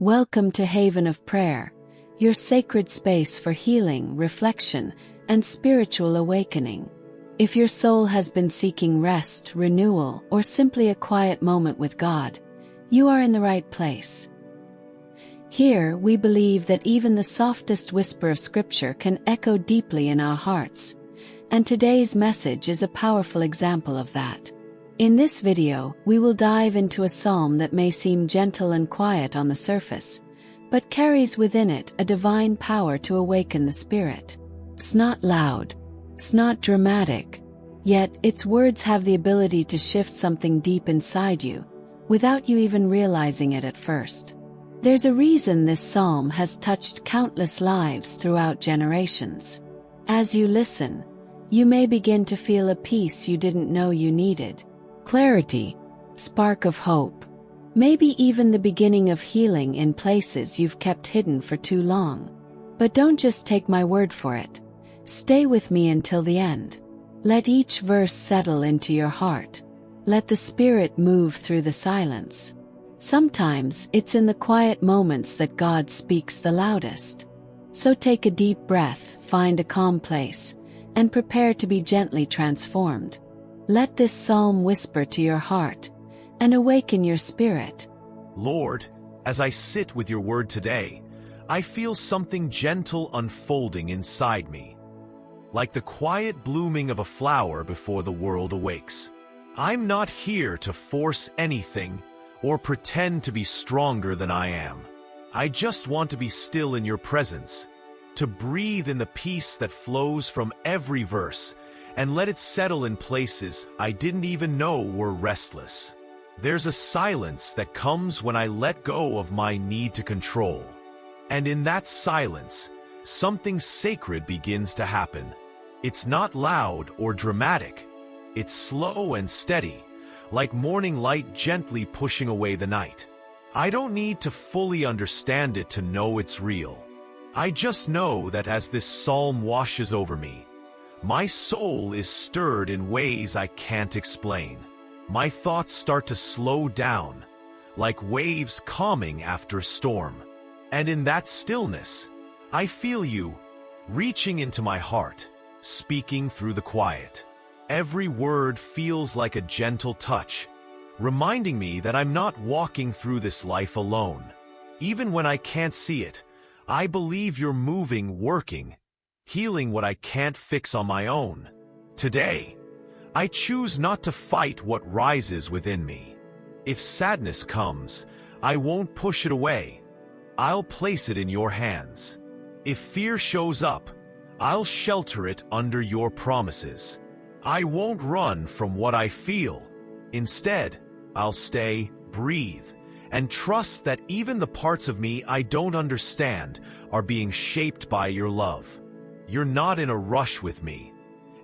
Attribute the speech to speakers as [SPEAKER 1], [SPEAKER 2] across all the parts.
[SPEAKER 1] Welcome to Haven of Prayer, your sacred space for healing, reflection, and spiritual awakening. If your soul has been seeking rest, renewal, or simply a quiet moment with God, you are in the right place. Here, we believe that even the softest whisper of Scripture can echo deeply in our hearts, and today's message is a powerful example of that. In this video, we will dive into a psalm that may seem gentle and quiet on the surface, but carries within it a divine power to awaken the spirit. It's not loud, it's not dramatic, yet its words have the ability to shift something deep inside you, without you even realizing it at first. There's a reason this psalm has touched countless lives throughout generations. As you listen, you may begin to feel a peace you didn't know you needed. Clarity, spark of hope, maybe even the beginning of healing in places you've kept hidden for too long. But don't just take my word for it. Stay with me until the end. Let each verse settle into your heart. Let the Spirit move through the silence. Sometimes it's in the quiet moments that God speaks the loudest. So take a deep breath, find a calm place, and prepare to be gently transformed. Let this psalm whisper to your heart and awaken your spirit.
[SPEAKER 2] Lord, as I sit with your word today, I feel something gentle unfolding inside me, like the quiet blooming of a flower before the world awakes. I'm not here to force anything or pretend to be stronger than I am. I just want to be still in your presence, to breathe in the peace that flows from every verse, and let it settle in places I didn't even know were restless. There's a silence that comes when I let go of my need to control. And in that silence, something sacred begins to happen. It's not loud or dramatic. It's slow and steady, like morning light gently pushing away the night. I don't need to fully understand it to know it's real. I just know that as this psalm washes over me, my soul is stirred in ways I can't explain. My thoughts start to slow down, like waves calming after a storm. And in that stillness, I feel you reaching into my heart, speaking through the quiet. Every word feels like a gentle touch, reminding me that I'm not walking through this life alone. Even when I can't see it, I believe you're moving, working, healing what I can't fix on my own. Today, I choose not to fight what rises within me. If sadness comes, I won't push it away. I'll place it in your hands. If fear shows up, I'll shelter it under your promises. I won't run from what I feel. Instead, I'll stay, breathe, and trust that even the parts of me I don't understand are being shaped by your love. You're not in a rush with me,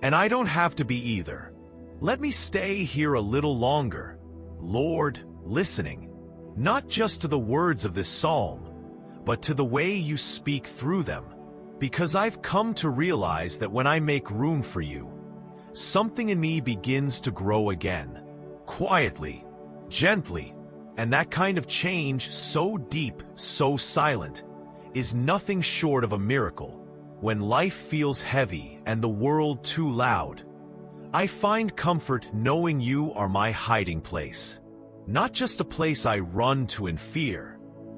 [SPEAKER 2] and I don't have to be either. Let me stay here a little longer, Lord, listening, not just to the words of this psalm, but to the way you speak through them, because I've come to realize that when I make room for you, something in me begins to grow again, quietly, gently, and that kind of change, so deep, so silent, is nothing short of a miracle. When life feels heavy and the world too loud, I find comfort knowing you are my hiding place. Not just a place I run to in fear,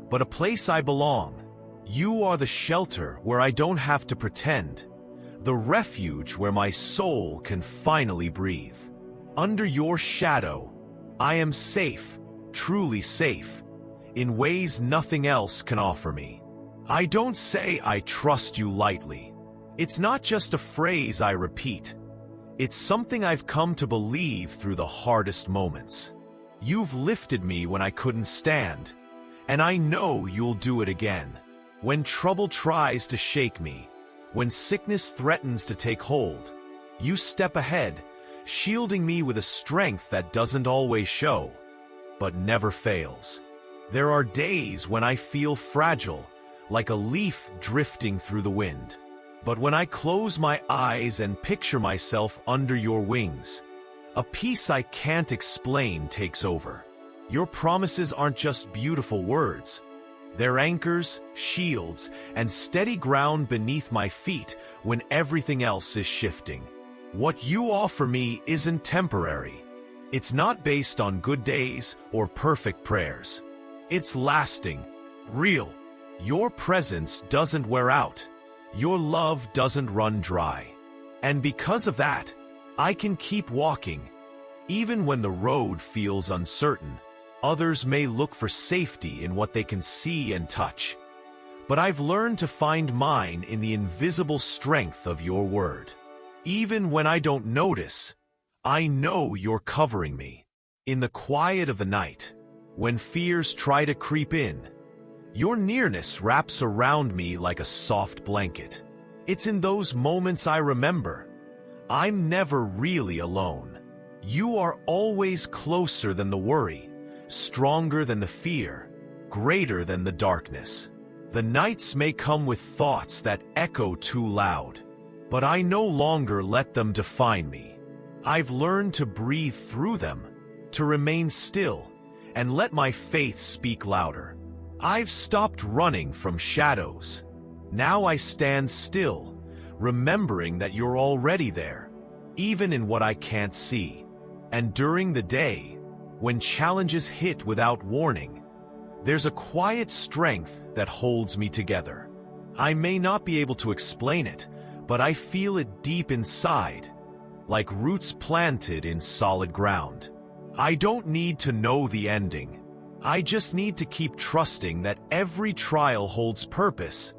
[SPEAKER 2] but a place I belong. You are the shelter where I don't have to pretend, the refuge where my soul can finally breathe. Under your shadow, I am safe, truly safe, in ways nothing else can offer me. I don't say I trust you lightly. It's not just a phrase I repeat. It's something I've come to believe through the hardest moments. You've lifted me when I couldn't stand, and I know you'll do it again. When trouble tries to shake me, when sickness threatens to take hold, you step ahead, shielding me with a strength that doesn't always show, but never fails. There are days when I feel fragile, like a leaf drifting through the wind. But when I close my eyes and picture myself under your wings, a peace I can't explain takes over. Your promises aren't just beautiful words. They're anchors, shields, and steady ground beneath my feet when everything else is shifting. What you offer me isn't temporary. It's not based on good days or perfect prayers. It's lasting, real. Your presence doesn't wear out. Your love doesn't run dry. And because of that, I can keep walking. Even when the road feels uncertain, others may look for safety in what they can see and touch. But I've learned to find mine in the invisible strength of your word. Even when I don't notice, I know you're covering me. In the quiet of the night, when fears try to creep in, your nearness wraps around me like a soft blanket. It's in those moments I remember, I'm never really alone. You are always closer than the worry, stronger than the fear, greater than the darkness. The nights may come with thoughts that echo too loud, but I no longer let them define me. I've learned to breathe through them, to remain still, and let my faith speak louder. I've stopped running from shadows. Now I stand still, remembering that you're already there, even in what I can't see. And during the day, when challenges hit without warning, there's a quiet strength that holds me together. I may not be able to explain it, but I feel it deep inside, like roots planted in solid ground. I don't need to know the ending. I just need to keep trusting that every trial holds purpose,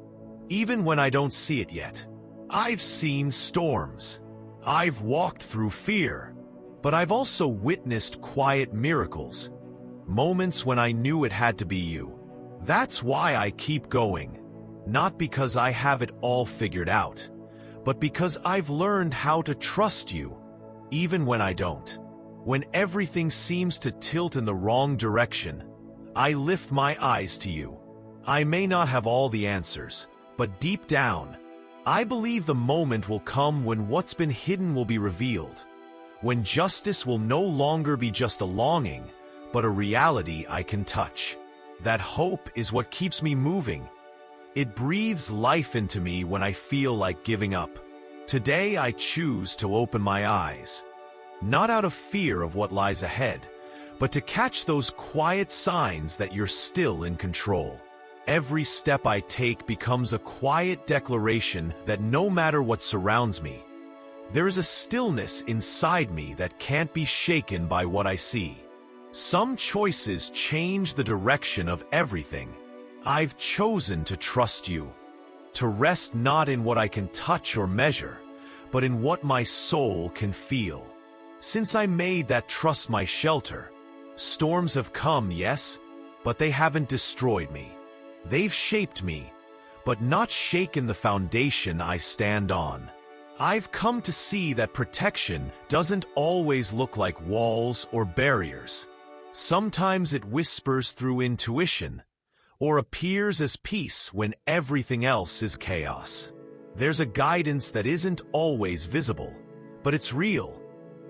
[SPEAKER 2] even when I don't see it yet. I've seen storms. I've walked through fear, but I've also witnessed quiet miracles, moments when I knew it had to be you. That's why I keep going, not because I have it all figured out, but because I've learned how to trust you, even when I don't. When everything seems to tilt in the wrong direction, I lift my eyes to you. I may not have all the answers, but deep down, I believe the moment will come when what's been hidden will be revealed, when justice will no longer be just a longing, but a reality I can touch. That hope is what keeps me moving. It breathes life into me when I feel like giving up. Today I choose to open my eyes, not out of fear of what lies ahead, but to catch those quiet signs that you're still in control. Every step I take becomes a quiet declaration that no matter what surrounds me, there is a stillness inside me that can't be shaken by what I see. Some choices change the direction of everything. I've chosen to trust you, to rest not in what I can touch or measure, but in what my soul can feel. Since I made that trust my shelter, storms have come, yes, but they haven't destroyed me. They've shaped me, but not shaken the foundation I stand on. I've come to see that protection doesn't always look like walls or barriers. Sometimes it whispers through intuition, or appears as peace when everything else is chaos. There's a guidance that isn't always visible, but it's real.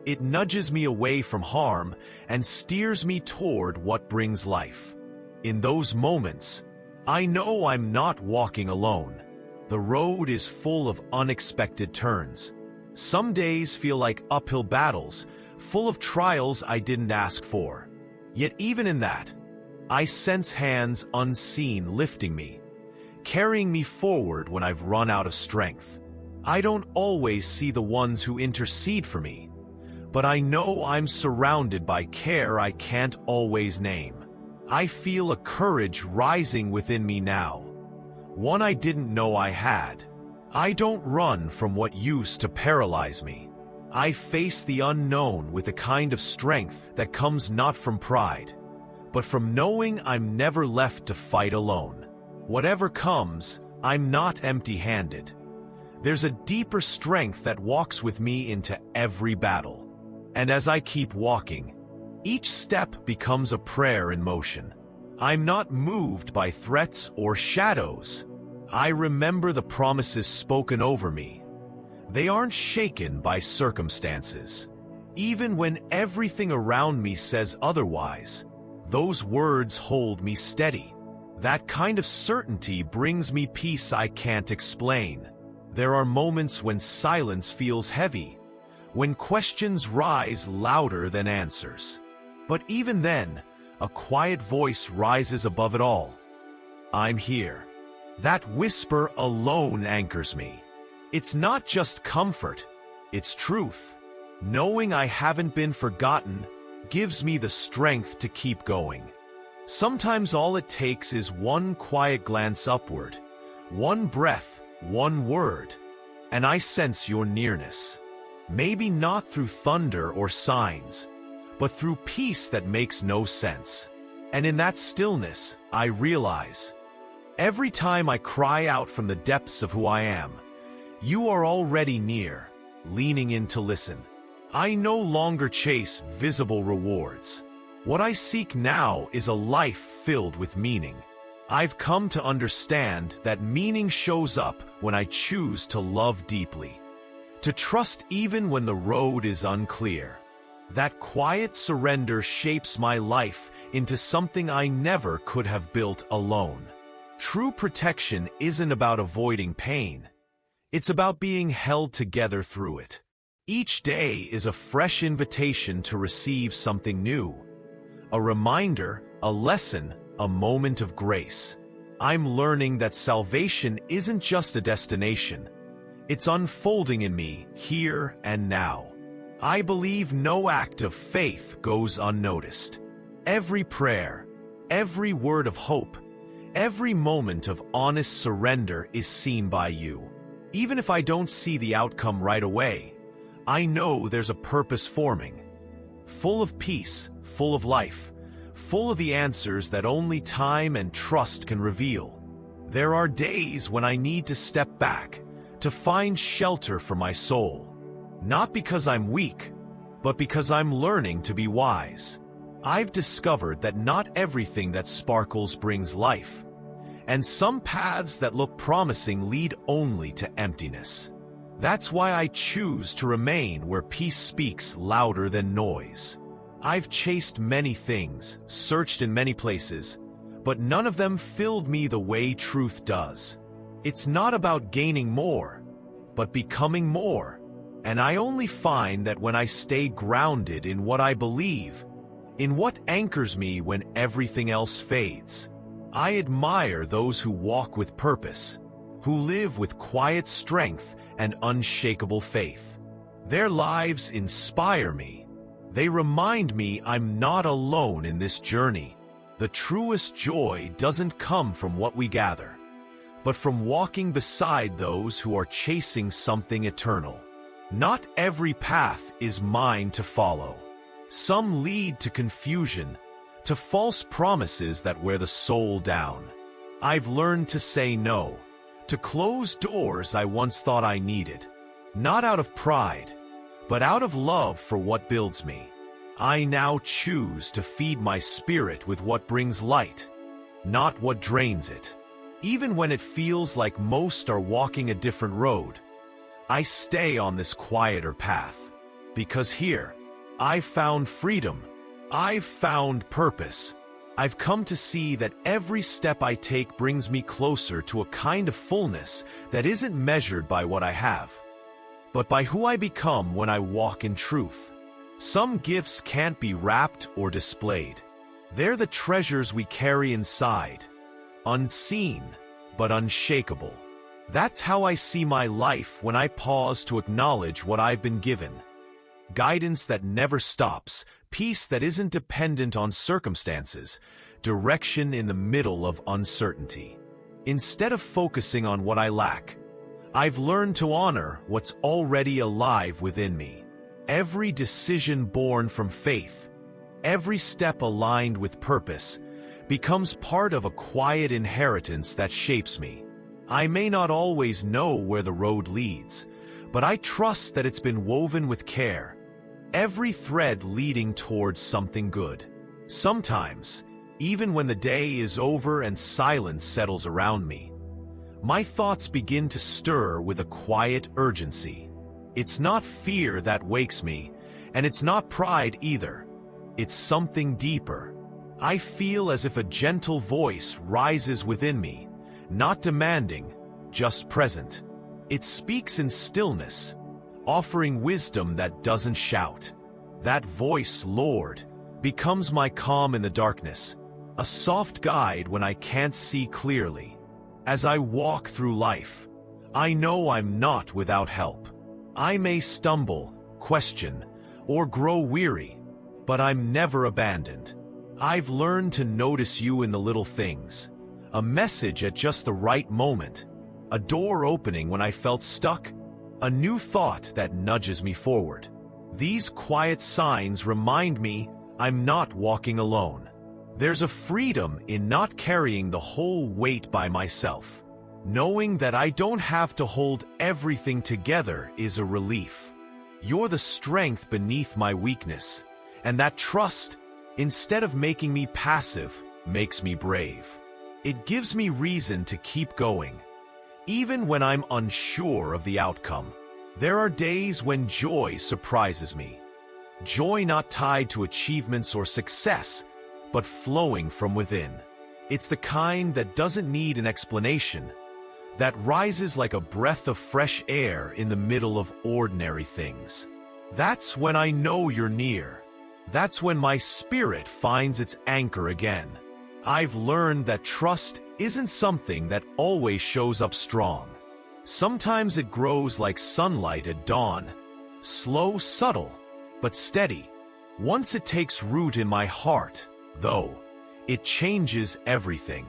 [SPEAKER 2] It nudges me away from harm and steers me toward what brings life. In those moments, I know I'm not walking alone. The road is full of unexpected turns. Some days feel like uphill battles, full of trials I didn't ask for. Yet even in that, I sense hands unseen lifting me, carrying me forward when I've run out of strength. I don't always see the ones who intercede for me, but I know I'm surrounded by care I can't always name. I feel a courage rising within me now, one I didn't know I had. I don't run from what used to paralyze me. I face the unknown with a kind of strength that comes not from pride, but from knowing I'm never left to fight alone. Whatever comes, I'm not empty-handed. There's a deeper strength that walks with me into every battle. And as I keep walking, each step becomes a prayer in motion. I'm not moved by threats or shadows. I remember the promises spoken over me. They aren't shaken by circumstances. Even when everything around me says otherwise, those words hold me steady. That kind of certainty brings me peace I can't explain. There are moments when silence feels heavy, when questions rise louder than answers. But even then, a quiet voice rises above it all. I'm here. That whisper alone anchors me. It's not just comfort, it's truth. Knowing I haven't been forgotten gives me the strength to keep going. Sometimes all it takes is one quiet glance upward, one breath, one word, and I sense your nearness. Maybe not through thunder or signs, but through peace that makes no sense. And in that stillness, I realize, every time I cry out from the depths of who I am, you are already near, leaning in to listen. I no longer chase visible rewards. What I seek now is a life filled with meaning. I've come to understand that meaning shows up when I choose to love deeply, to trust even when the road is unclear. That quiet surrender shapes my life into something I never could have built alone. True protection isn't about avoiding pain. It's about being held together through it. Each day is a fresh invitation to receive something new. A reminder, a lesson, a moment of grace. I'm learning that salvation isn't just a destination. It's unfolding in me, here and now. I believe no act of faith goes unnoticed. Every prayer, every word of hope, every moment of honest surrender is seen by you. Even if I don't see the outcome right away, I know there's a purpose forming. Full of peace, full of life, full of the answers that only time and trust can reveal. There are days when I need to step back, to find shelter for my soul. Not because I'm weak, but because I'm learning to be wise. I've discovered that not everything that sparkles brings life, and some paths that look promising lead only to emptiness. That's why I choose to remain where peace speaks louder than noise. I've chased many things, searched in many places, but none of them filled me the way truth does. It's not about gaining more, but becoming more. And I only find that when I stay grounded in what I believe, in what anchors me when everything else fades. I admire those who walk with purpose, who live with quiet strength and unshakable faith. Their lives inspire me. They remind me I'm not alone in this journey. The truest joy doesn't come from what we gather, but from walking beside those who are chasing something eternal. Not every path is mine to follow. Some lead to confusion, to false promises that wear the soul down. I've learned to say no, to close doors I once thought I needed, not out of pride, but out of love for what builds me. I now choose to feed my spirit with what brings light, not what drains it. Even when it feels like most are walking a different road, I stay on this quieter path, because here, I've found freedom, I've found purpose. I've come to see that every step I take brings me closer to a kind of fullness that isn't measured by what I have, but by who I become when I walk in truth. Some gifts can't be wrapped or displayed. They're the treasures we carry inside, unseen but unshakable. That's how I see my life when I pause to acknowledge what I've been given. Guidance that never stops, peace that isn't dependent on circumstances, direction in the middle of uncertainty. Instead of focusing on what I lack, I've learned to honor what's already alive within me. Every decision born from faith, every step aligned with purpose, becomes part of a quiet inheritance that shapes me. I may not always know where the road leads, but I trust that it's been woven with care, every thread leading towards something good. Sometimes, even when the day is over and silence settles around me, my thoughts begin to stir with a quiet urgency. It's not fear that wakes me, and it's not pride either. It's something deeper. I feel as if a gentle voice rises within me, not demanding, just present. It speaks in stillness, offering wisdom that doesn't shout. That voice, Lord, becomes my calm in the darkness, a soft guide when I can't see clearly. As I walk through life, I know I'm not without help. I may stumble, question, or grow weary, but I'm never abandoned. I've learned to notice you in the little things, a message at just the right moment, a door opening when I felt stuck, a new thought that nudges me forward. These quiet signs remind me I'm not walking alone. There's a freedom in not carrying the whole weight by myself. Knowing that I don't have to hold everything together is a relief. You're the strength beneath my weakness, and that trust, instead of making me passive, makes me brave. It gives me reason to keep going, even when I'm unsure of the outcome. There are days when joy surprises me. Joy not tied to achievements or success, but flowing from within. It's the kind that doesn't need an explanation, that rises like a breath of fresh air in the middle of ordinary things. That's when I know you're near. That's when my spirit finds its anchor again. I've learned that trust isn't something that always shows up strong. Sometimes it grows like sunlight at dawn, slow, subtle, but steady. Once it takes root in my heart, though, it changes everything.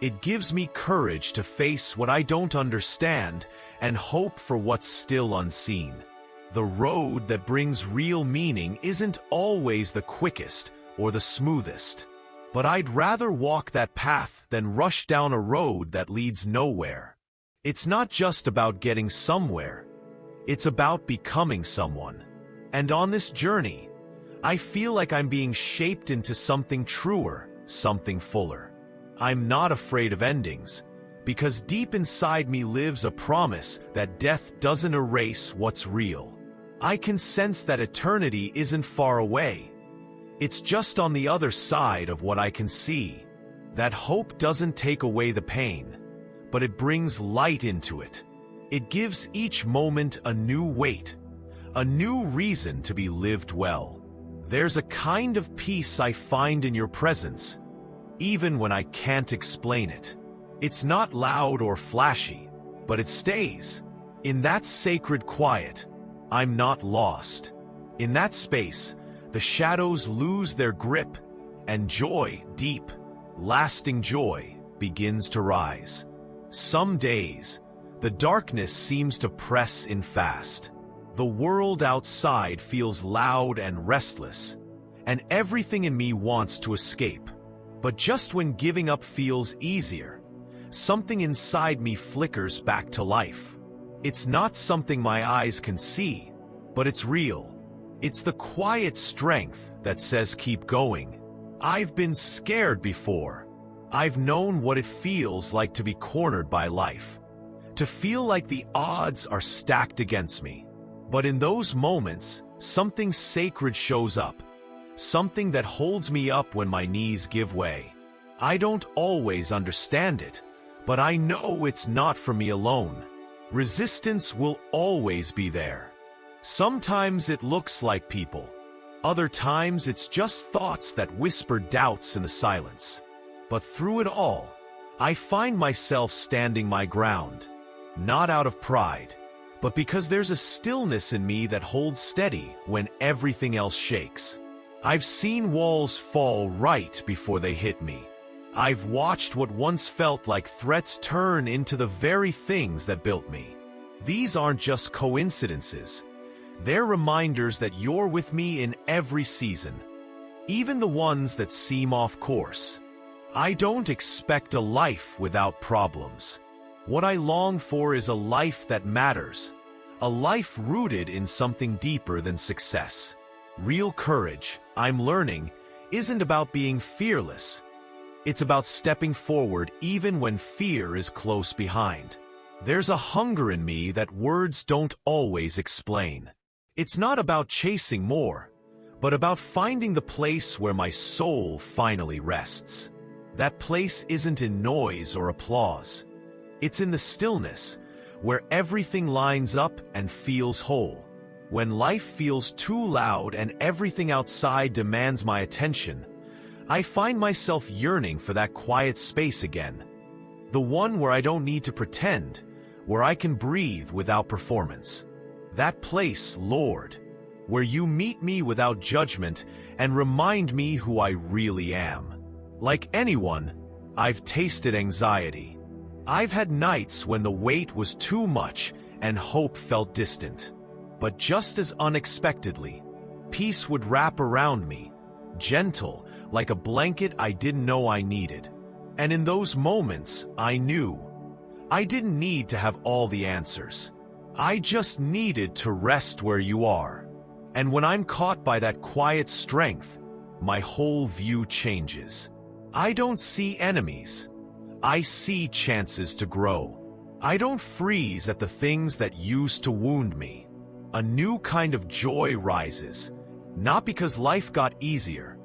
[SPEAKER 2] It gives me courage to face what I don't understand and hope for what's still unseen. The road that brings real meaning isn't always the quickest or the smoothest, but I'd rather walk that path than rush down a road that leads nowhere. It's not just about getting somewhere, it's about becoming someone. And on this journey, I feel like I'm being shaped into something truer, something fuller. I'm not afraid of endings, because deep inside me lives a promise that death doesn't erase what's real. I can sense that eternity isn't far away. It's just on the other side of what I can see. That hope doesn't take away the pain, but it brings light into it. It gives each moment a new weight, a new reason to be lived well. There's a kind of peace I find in your presence, even when I can't explain it. It's not loud or flashy, but it stays. In that sacred quiet, I'm not lost. In that space, the shadows lose their grip, and joy, deep, lasting joy, begins to rise. Some days, the darkness seems to press in fast. The world outside feels loud and restless, and everything in me wants to escape. But just when giving up feels easier, something inside me flickers back to life. It's not something my eyes can see, but it's real. It's the quiet strength that says keep going. I've been scared before. I've known what it feels like to be cornered by life, to feel like the odds are stacked against me. But in those moments, something sacred shows up, something that holds me up when my knees give way. I don't always understand it, but I know it's not for me alone. Resistance will always be there. Sometimes it looks like people. Other times it's just thoughts that whisper doubts in the silence. But through it all, I find myself standing my ground, not out of pride, but because there's a stillness in me that holds steady when everything else shakes. I've seen walls fall right before they hit me. I've watched what once felt like threats turn into the very things that built me. These aren't just coincidences. They're reminders that you're with me in every season, even the ones that seem off course. I don't expect a life without problems. What I long for is a life that matters, a life rooted in something deeper than success. Real courage, I'm learning, isn't about being fearless. It's about stepping forward even when fear is close behind. There's a hunger in me that words don't always explain. It's not about chasing more, but about finding the place where my soul finally rests. That place isn't in noise or applause. It's in the stillness, where everything lines up and feels whole. When life feels too loud and everything outside demands my attention, I find myself yearning for that quiet space again. The one where I don't need to pretend, where I can breathe without performance. That place, Lord, where you meet me without judgment and remind me who I really am. Like anyone, I've tasted anxiety. I've had nights when the weight was too much and hope felt distant. But just as unexpectedly, peace would wrap around me, gentle, like a blanket I didn't know I needed. And in those moments, I knew I didn't need to have all the answers. I just needed to rest where you are. And when I'm caught by that quiet strength, my whole view changes. I don't see enemies. I see chances to grow. I don't freeze at the things that used to wound me. A new kind of joy rises, not because life got easier,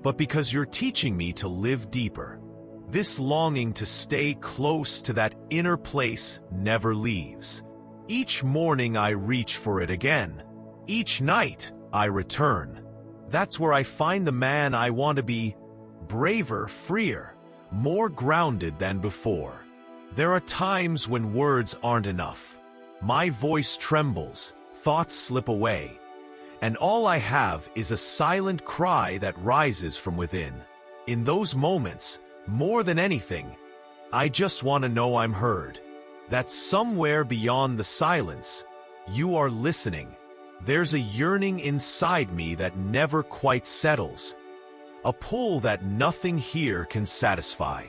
[SPEAKER 2] but because you're teaching me to live deeper. This longing to stay close to that inner place never leaves. Each morning I reach for it again. Each night I return. That's where I find the man I want to be, braver, freer, more grounded than before. There are times when words aren't enough. My voice trembles, thoughts slip away, and all I have is a silent cry that rises from within. In those moments, more than anything, I just want to know I'm heard. That somewhere beyond the silence, you are listening. There's a yearning inside me that never quite settles. A pull that nothing here can satisfy.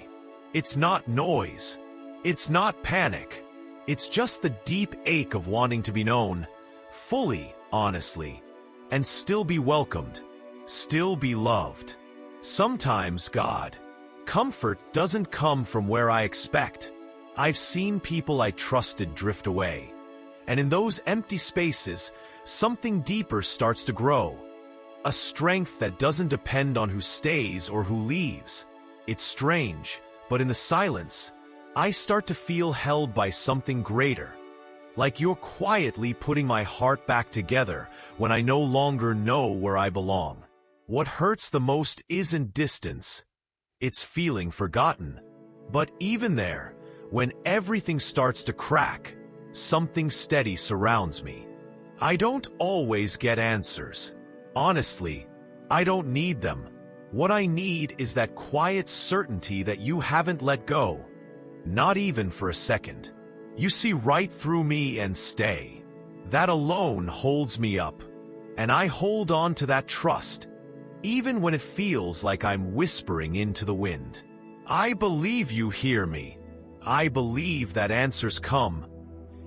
[SPEAKER 2] It's not noise. It's not panic. It's just the deep ache of wanting to be known, fully, honestly, and still be welcomed, still be loved. Sometimes, God, comfort doesn't come from where I expect. I've seen people I trusted drift away, and in those empty spaces, something deeper starts to grow. A strength that doesn't depend on who stays or who leaves. It's strange, but in the silence, I start to feel held by something greater. Like you're quietly putting my heart back together when I no longer know where I belong. What hurts the most isn't distance. It's feeling forgotten. But even there, when everything starts to crack, something steady surrounds me. I don't always get answers. Honestly, I don't need them. What I need is that quiet certainty that you haven't let go. Not even for a second. You see right through me and stay. That alone holds me up. And I hold on to that trust, even when it feels like I'm whispering into the wind. I believe you hear me. I believe that answers come,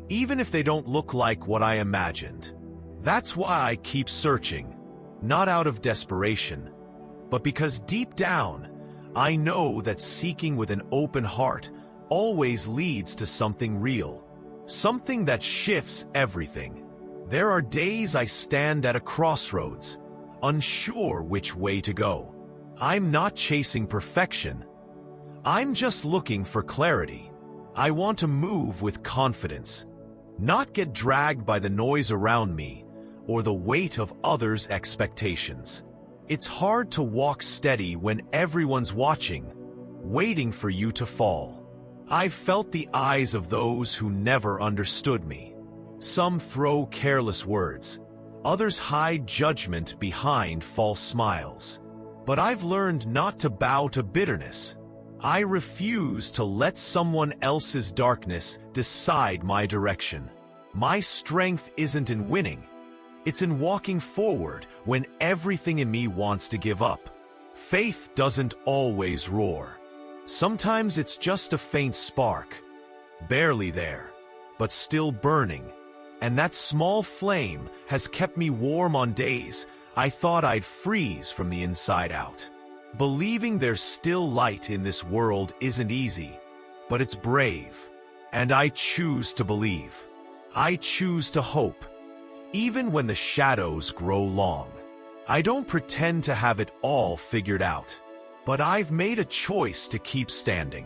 [SPEAKER 2] even if they don't look like what I imagined. That's why I keep searching, not out of desperation, but because deep down, I know that seeking with an open heart always leads to something real, something that shifts everything. There are days I stand at a crossroads, unsure which way to go. I'm not chasing perfection. I'm just looking for clarity. I want to move with confidence, not get dragged by the noise around me or the weight of others' expectations. It's hard to walk steady when everyone's watching, waiting for you to fall. I've felt the eyes of those who never understood me. Some throw careless words, others hide judgment behind false smiles. But I've learned not to bow to bitterness. I refuse to let someone else's darkness decide my direction. My strength isn't in winning. It's in walking forward when everything in me wants to give up. Faith doesn't always roar. Sometimes it's just a faint spark, barely there, but still burning. And that small flame has kept me warm on days I thought I'd freeze from the inside out. Believing there's still light in this world isn't easy, but it's brave. And I choose to believe. I choose to hope, even when the shadows grow long. I don't pretend to have it all figured out, but I've made a choice to keep standing.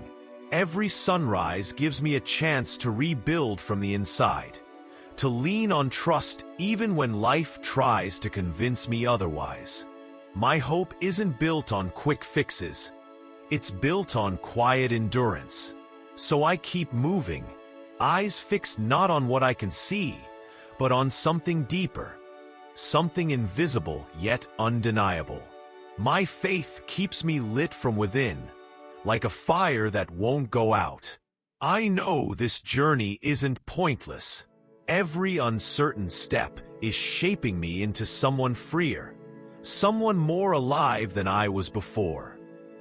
[SPEAKER 2] Every sunrise gives me a chance to rebuild from the inside, to lean on trust even when life tries to convince me otherwise. My hope isn't built on quick fixes. It's built on quiet endurance. So I keep moving, eyes fixed not on what I can see, but on something deeper, something invisible yet undeniable. My faith keeps me lit from within, like a fire that won't go out. I know this journey isn't pointless. Every uncertain step is shaping me into someone freer, someone more alive than I was before.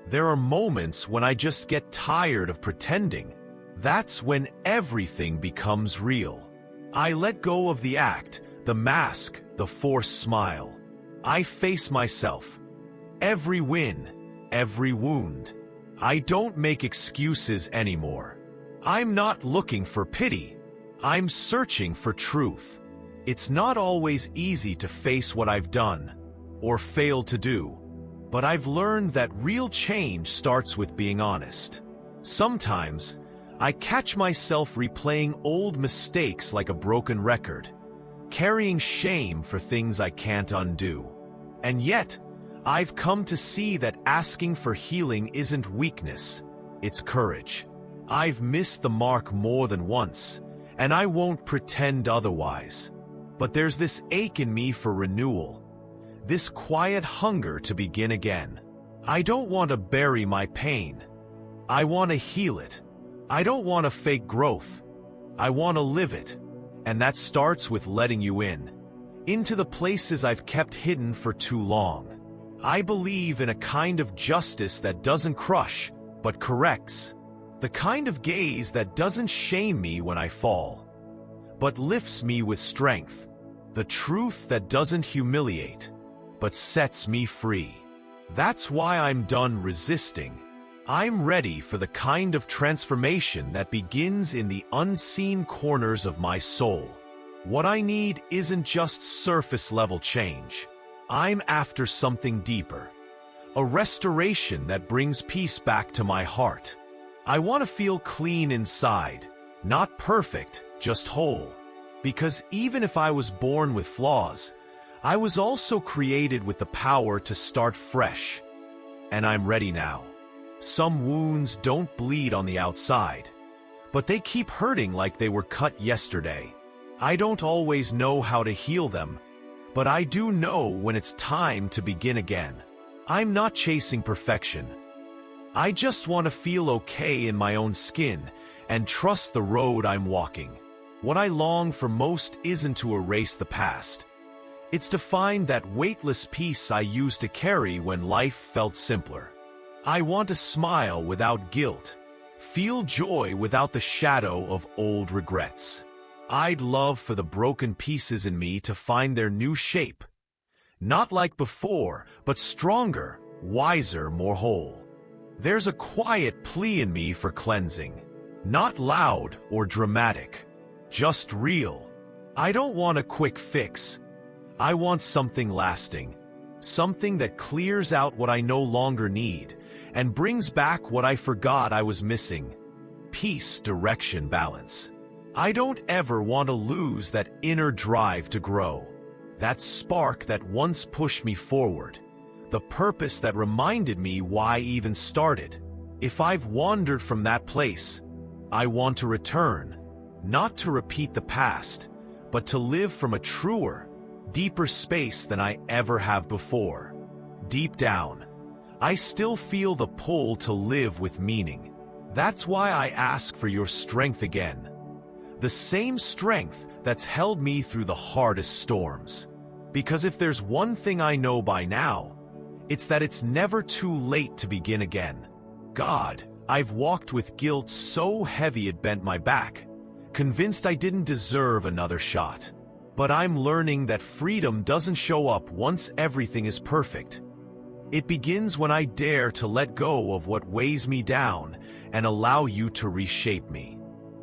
[SPEAKER 2] There are moments when I just get tired of pretending. That's when everything becomes real. I let go of the act, the mask, the forced smile. I face myself. Every win, every wound. I don't make excuses anymore. I'm not looking for pity. I'm searching for truth. It's not always easy to face what I've done or failed to do, but I've learned that real change starts with being honest. Sometimes, I catch myself replaying old mistakes like a broken record, carrying shame for things I can't undo. And yet, I've come to see that asking for healing isn't weakness, it's courage. I've missed the mark more than once, and I won't pretend otherwise. But there's this ache in me for renewal, this quiet hunger to begin again. I don't want to bury my pain. I want to heal it. I don't want to fake growth. I want to live it. And that starts with letting you in, into the places I've kept hidden for too long. I believe in a kind of justice that doesn't crush, but corrects. The kind of gaze that doesn't shame me when I fall, but lifts me with strength. The truth that doesn't humiliate, but sets me free. That's why I'm done resisting. I'm ready for the kind of transformation that begins in the unseen corners of my soul. What I need isn't just surface-level change. I'm after something deeper, a restoration that brings peace back to my heart. I want to feel clean inside, not perfect, just whole. Because even if I was born with flaws, I was also created with the power to start fresh. And I'm ready now. Some wounds don't bleed on the outside, but they keep hurting like they were cut yesterday. I don't always know how to heal them, but I do know when it's time to begin again. I'm not chasing perfection. I just want to feel okay in my own skin and trust the road I'm walking. What I long for most isn't to erase the past. It's to find that weightless peace I used to carry when life felt simpler. I want to smile without guilt, feel joy without the shadow of old regrets. I'd love for the broken pieces in me to find their new shape. Not like before, but stronger, wiser, more whole. There's a quiet plea in me for cleansing. Not loud or dramatic, just real. I don't want a quick fix. I want something lasting. Something that clears out what I no longer need and brings back what I forgot I was missing. Peace, direction, balance. I don't ever want to lose that inner drive to grow, that spark that once pushed me forward, the purpose that reminded me why I even started. If I've wandered from that place, I want to return, not to repeat the past, but to live from a truer, deeper space than I ever have before. Deep down, I still feel the pull to live with meaning. That's why I ask for your strength again. The same strength that's held me through the hardest storms. Because if there's one thing I know by now, it's that it's never too late to begin again. God, I've walked with guilt so heavy it bent my back, convinced I didn't deserve another shot. But I'm learning that freedom doesn't show up once everything is perfect. It begins when I dare to let go of what weighs me down and allow you to reshape me.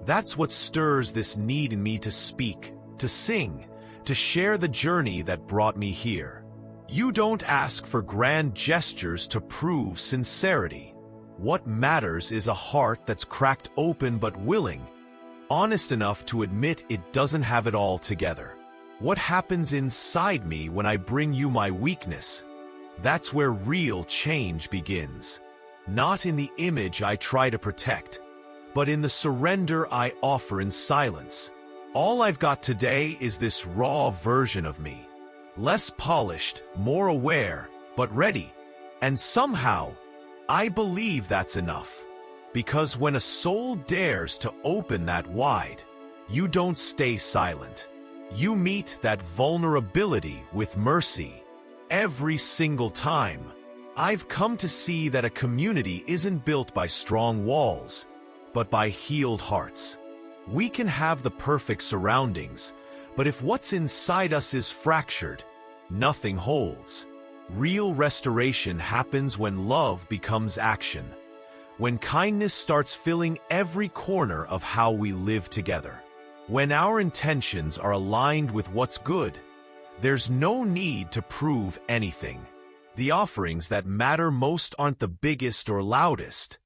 [SPEAKER 2] That's what stirs this need in me to speak, to sing, to share the journey that brought me here. You don't ask for grand gestures to prove sincerity. What matters is a heart that's cracked open but willing, honest enough to admit it doesn't have it all together. What happens inside me when I bring you my weakness? That's where real change begins. Not in the image I try to protect, but in the surrender I offer in silence. All I've got today is this raw version of me. Less polished, more aware, but ready. And somehow, I believe that's enough. Because when a soul dares to open that wide, you don't stay silent. You meet that vulnerability with mercy. Every single time, I've come to see that a community isn't built by strong walls, but by healed hearts. We can have the perfect surroundings, but if what's inside us is fractured, nothing holds. Real restoration happens when love becomes action, when kindness starts filling every corner of how we live together. When our intentions are aligned with what's good, there's no need to prove anything. The offerings that matter most aren't the biggest or loudest.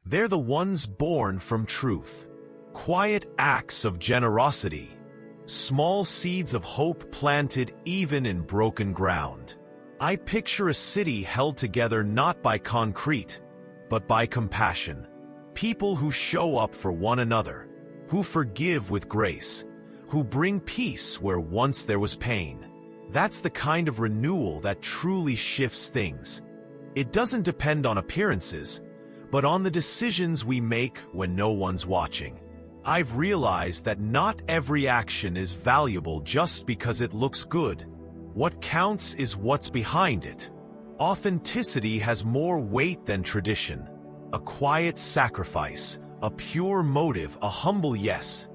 [SPEAKER 2] They're the ones born from truth. Quiet acts of generosity, small seeds of hope planted even in broken ground. I picture a city held together not by concrete, but by compassion. People who show up for one another, who forgive with grace, who bring peace where once there was pain. That's the kind of renewal that truly shifts things. It doesn't depend on appearances, but on the decisions we make when no one's watching. I've realized that not every action is valuable just because it looks good. What counts is what's behind it. Authenticity has more weight than tradition. A quiet sacrifice, a pure motive, a humble yes.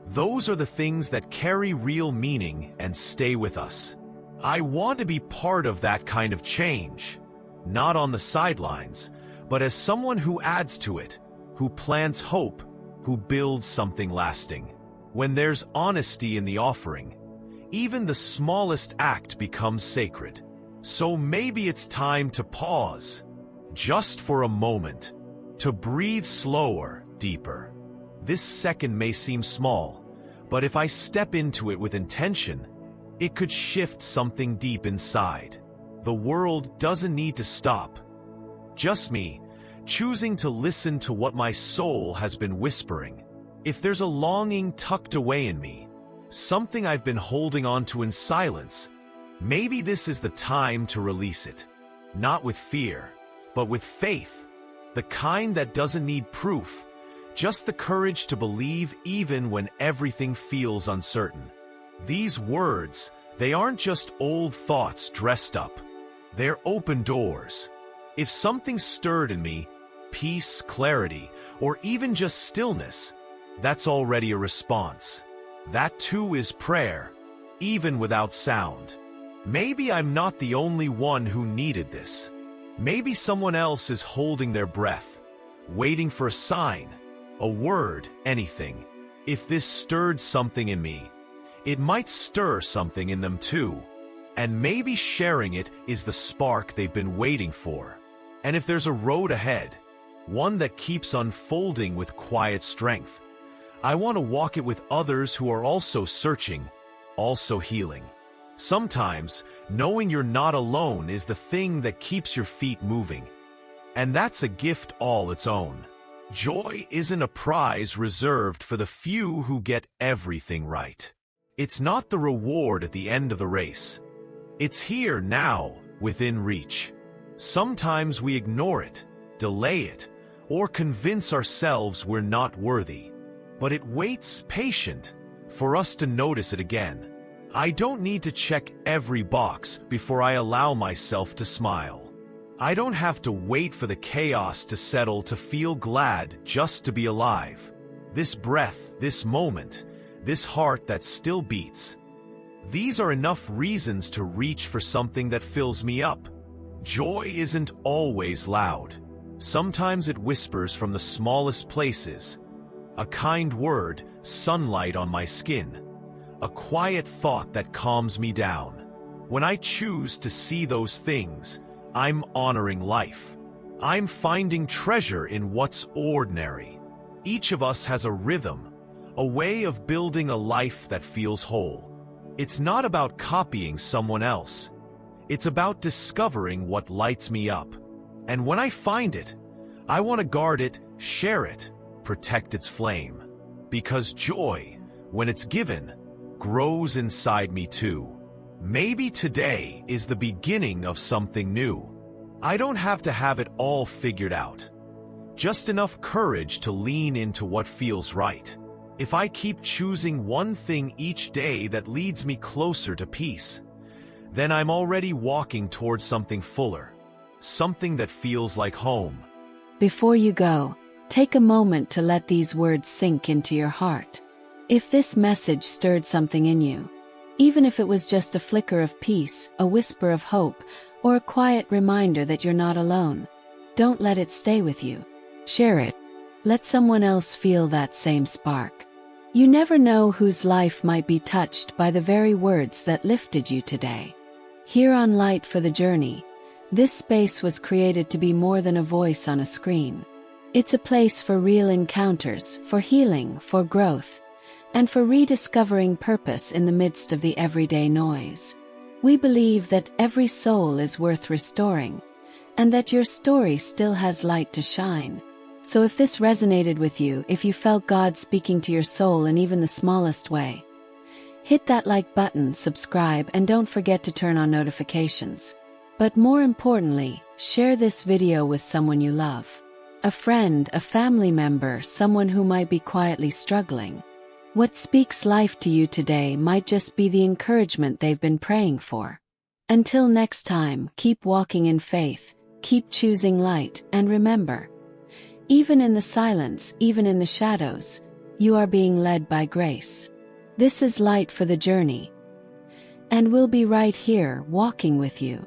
[SPEAKER 2] Those are the things that carry real meaning and stay with us. I want to be part of that kind of change. Not on the sidelines, but as someone who adds to it, who plants hope, who builds something lasting. When there's honesty in the offering, even the smallest act becomes sacred. So maybe it's time to pause, just for a moment, to breathe slower, deeper. This second may seem small, but if I step into it with intention, it could shift something deep inside. The world doesn't need to stop. Just me, choosing to listen to what my soul has been whispering. If there's a longing tucked away in me, something I've been holding on to in silence, maybe this is the time to release it. Not with fear, but with faith. The kind that doesn't need proof, just the courage to believe even when everything feels uncertain. These words, they aren't just old thoughts dressed up. They're open doors. If something stirred in me, peace, clarity, or even just stillness, that's already a response. That too is prayer, even without sound. Maybe I'm not the only one who needed this. Maybe someone else is holding their breath, waiting for a sign, a word, anything. If this stirred something in me, it might stir something in them too. And maybe sharing it is the spark they've been waiting for. And if there's a road ahead, one that keeps unfolding with quiet strength, I want to walk it with others who are also searching, also healing. Sometimes, knowing you're not alone is the thing that keeps your feet moving. And that's a gift all its own. Joy isn't a prize reserved for the few who get everything right. It's not the reward at the end of the race. It's here now, within reach. Sometimes we ignore it, delay it, or convince ourselves we're not worthy. But it waits patient for us to notice it again. I don't need to check every box before I allow myself to smile. I don't have to wait for the chaos to settle to feel glad just to be alive. This breath, this moment, this heart that still beats. These are enough reasons to reach for something that fills me up. Joy isn't always loud. Sometimes it whispers from the smallest places. A kind word, sunlight on my skin. A quiet thought that calms me down. When I choose to see those things, I'm honoring life. I'm finding treasure in what's ordinary. Each of us has a rhythm, a way of building a life that feels whole. It's not about copying someone else. It's about discovering what lights me up. And when I find it, I want to guard it, share it, protect its flame. Because joy, when it's given, grows inside me too. Maybe today is the beginning of something new. I don't have to have it all figured out. Just enough courage to lean into what feels right. If I keep choosing one thing each day that leads me closer to peace, then I'm already walking towards something fuller, something that feels like home.
[SPEAKER 1] Before you go, take a moment to let these words sink into your heart. If this message stirred something in you, even if it was just a flicker of peace, a whisper of hope, or a quiet reminder that you're not alone, don't let it stay with you. Share it. Let someone else feel that same spark. You never know whose life might be touched by the very words that lifted you today. Here on Light for the Journey, this space was created to be more than a voice on a screen. It's a place for real encounters, for healing, for growth, and for rediscovering purpose in the midst of the everyday noise. We believe that every soul is worth restoring, and that your story still has light to shine. So if this resonated with you, if you felt God speaking to your soul in even the smallest way, hit that like button, subscribe, and don't forget to turn on notifications. But more importantly, share this video with someone you love. A friend, a family member, someone who might be quietly struggling. What speaks life to you today might just be the encouragement they've been praying for. Until next time, keep walking in faith, keep choosing light, and remember, even in the silence, even in the shadows, you are being led by grace. This is Light for the Journey, and we'll be right here walking with you.